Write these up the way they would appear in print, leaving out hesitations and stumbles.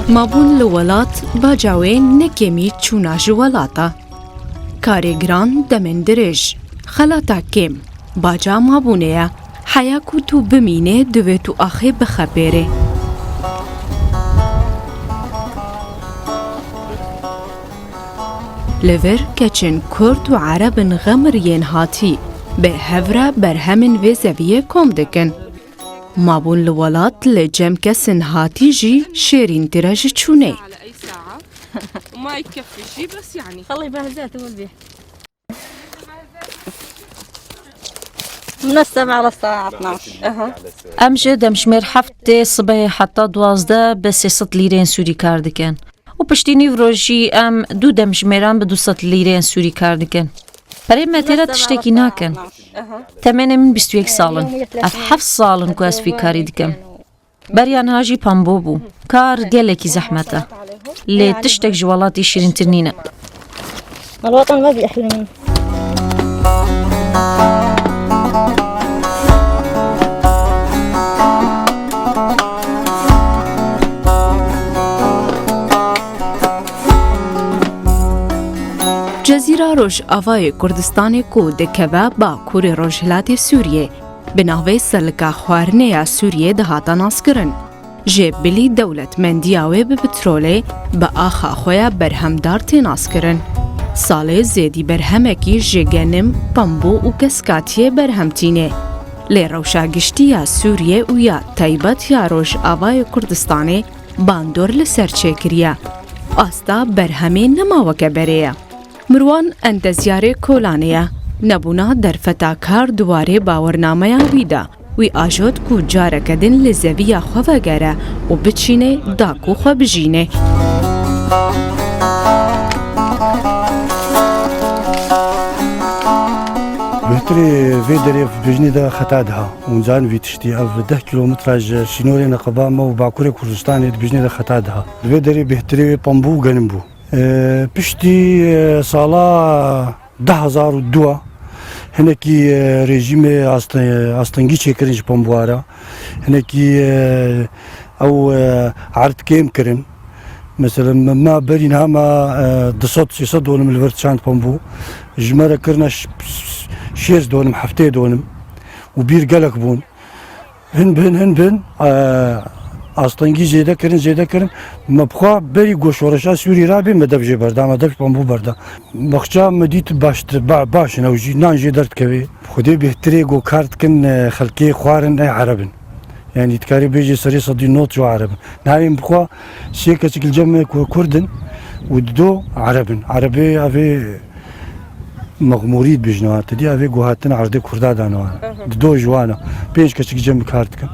مابون لولات باجاوین نکمی چونا جوالاتا کارگران دمن درج خلاتا کم باجا مابونیا حیاکو تو بمینه دوی تو آخه بخبره لور کچن کرد و عرب غمرین هاتی به هفره برهمن و زویه کم دکن مابون لولات لجم کسن هاتی جی شیرین درج چونه على أي ساعة وما يكفي شيء بس يعني خلي بهزاته والبيع من 7 للساعة 12 ام جه دمشمیر هفته صبح حتی 12 به 300 لیرین سوری کار دکن و پشتینی وروژی ام دو دمشمیران به 200 لیرین سوری کار دکن برای متیرا تشتکی نکن تمنه من 21 سالن اف 7 سالن که از فی کاری دکم بریان هاجی پامبو بو کار گلکی زحمته لی تشتک جوالاتی شیرین ترنینه الوطن ما بيحلى منه جزیره روش آوای کردستان کو دکوه با کور روشلات سوریه بناوی سلکا خوارنه سوریه دهاتا ناس کرن جه بلی دولت مندیاوی به پتروله با آخا خویا برهمدار تیناس کرن ساله زیدی برهمکی جگنم پامبو و کسکاتیه برهمتینه لی روشا گشتی سوریه و یا تایبت یا روش آوای کردستانه باندور لسر چکریه آستا برهمه نماوکه بریه مروان اندزیار کولانیه نبونا در فتاکار دواره باورنامه ویدا وی آجود کو جاره کدن لزوی خواه گره و بچینه داکو خواه بجینه بهتری وی دری بجنی دا خطا ده اونجان وی تشتی او 10 کیلومتر شنوری نقبام و باکور کردستان بجنی دا خطا ده وی دری بهتری پامبو گنم بو پشتی سالا 2002 هنکی رژیم استنگی چکرنج پامبوارا هنکی او عرض کم کرن مثلا ما برین هما 200 دونم الورد شاند پامبو جمره کرنا شیرز دونم هفته دونم و بیر گلک بون هن بن استنگی زیاده کردن مبخوا بری گوشورشا سوری رابی مدب جی بردا مدب پامبو بردا بخشا مدیت باش نوجی نانجی درد کوي خودی بهتری گو کارت کن خلکی خوارن عربن يعني تكاري بيجي سري صدي نوت جو عرب نايم بخوا شيكا شكل جمع كردن ودو عربي افي مغموريد بجنوات تدي افي جوهاتنا عرضي كردا دانوا دو جوانا بيش كشك جمع كارتك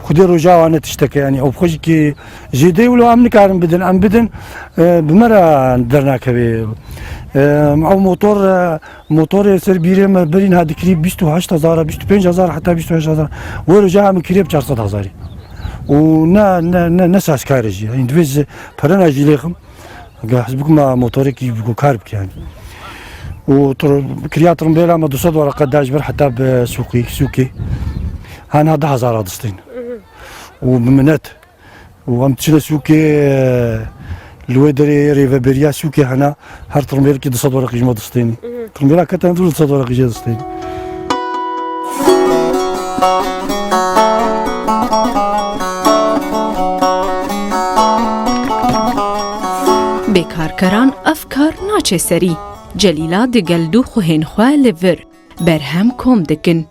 خدي رجاء وانا تشتكي يعني او بخوش كي جدي ولو امن كارم بدن بمرة درنا كبي او موتور سر بيرم برين هاد كريب 28000 25000 حتى 28000 ورجاء من كريب 400000 ونا نساس كارجي يعني دوز برنا جيليخم حسبكم موتورك يبقوا كاربك يعني وكريات رمبيلا ما 200 ورقه داجبر حتى بسوقي انا 10000 دستين وبمنات وامتشنا سوكي الوادري ريفا بريا سوكي هنا هر ترمبيل كي 200 ورقه جمع دستين ترمبيلا كتا 200 ورقه جا دستين بکارکران افکار ناچه سری جلیلا دگلدو خوهن خواه لور برهم کم دکن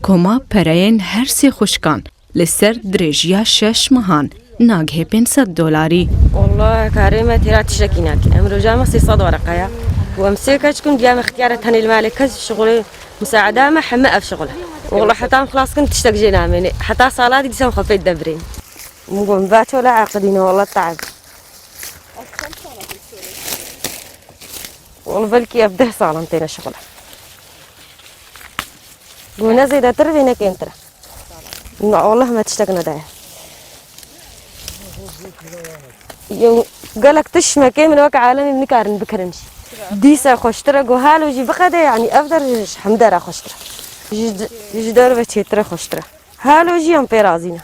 کما پرین هر سی خوشکان لسر درجیا 6 مهان ناگه $500 والله كريمة ترى تشكيناك امرو جامع 600 ورقة وامسكها تكون جامع اختيارات هني المالك كز شغلي مساعدة ما حمقة في شغلها والله حتى خلاص كنت تشتاق جينا مني حتى صلاة دي سام خفيت دبرين مقوم بات ولا عاقدين والله تعب والله بلكي ابده صالة انتين شغلها قلنا زي ده ترى انت والله ما تشتاقنا ده يوم قالك تشمى كامل وقع عالمي بنكارن بكرنش ديسا خوشترا قوهالو جي بقدا يعني افضل حمدارا خوشترا جدار بچیتره خوشتره حالو جیان پیرازینه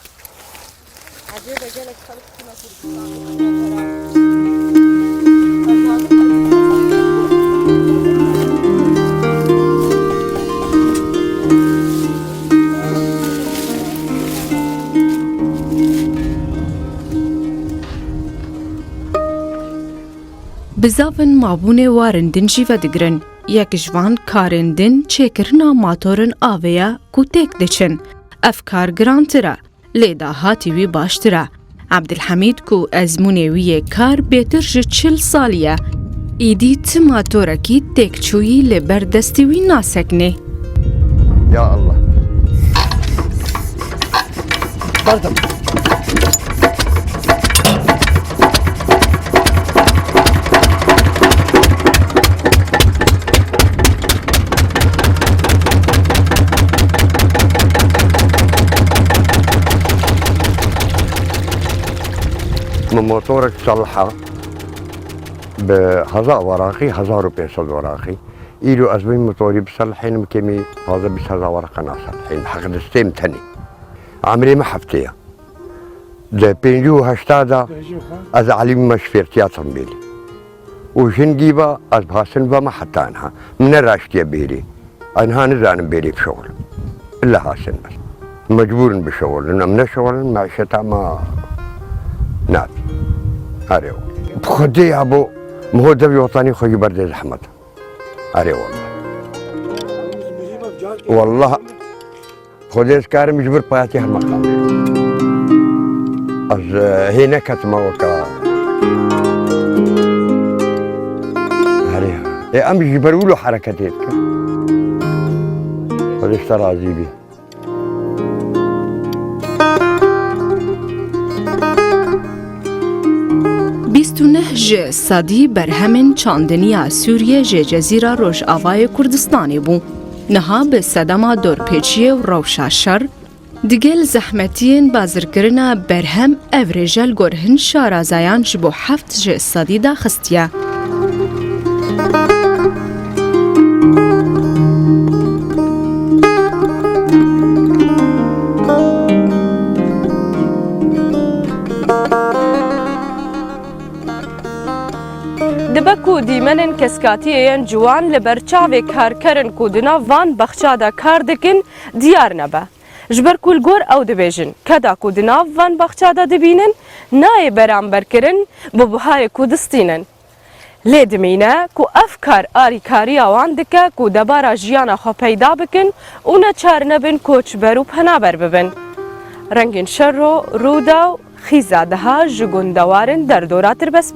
Bizavin mabûnê warindin jî vedigirin. Yek ji van karên din çêkirina motorên aveya ku têk diçin. Ev kar girantir e, lê dahatî wî baştir e. Ebdilhemîd ku ezmûnê wî yê kar bêtir ji 40 salî ye. Îdî ti motorekî têkçûyî li ber destê wî nasekine. Ya Allah. Pardon. من موتورك تصلحها بهزار ورقي 1500 ورقي إلو أزمين موتوري بصلحين مكمي هذا بس 1000 ورقة ناصلحين حق الستيم تاني عمري ما حفتيها ده بينجو هشتادا از عليم مشفيرتيا تنبيلي وشنجيبا از بهاسنبا ما حتى عنها من الراشتيا بيلي عنها نزان بيلي بشغل إلا هاسن بس مجبور بشغل لأن من الشغل معيشتها ما نعم أريو بخدي أبو مهودة وطني خوي برد الحمد أريو والله خدي سكار مجبور بياتي هالمقام از هنا كتما وكا أريو إيه أم يجبروا له حركتين خدي اشترى زيبي ji sadî berhemên çandiniya Sûriye ji Cezîra Rojavayê Kurdistanê bû. Niha bi sedema dorpêçiyê û rewşa şer, digel zehmetiyên bazirkirina berhem ev rêjel gorhin şarazayan ji bo heft ji sadî da xistiye. دبه کو دیمنن کسکاتیین جوان لبرچاوی کارکرن کو دنا وان بخشادا کار دکن دیار نبه. جبر کل گور او دبیجن کدا کو دنا وان بخشادا دبینن نای برانبر کرن ببهای کو دستینن. لیدمینه کو افکار آری کاری آوان دکه کو دبارا جیانا خو پیدا بکن اونا چار نبن کوچ برو پنابر ببن. رنگین شر رو رودا خیزاده ها جگون دوارن در دوراتر بس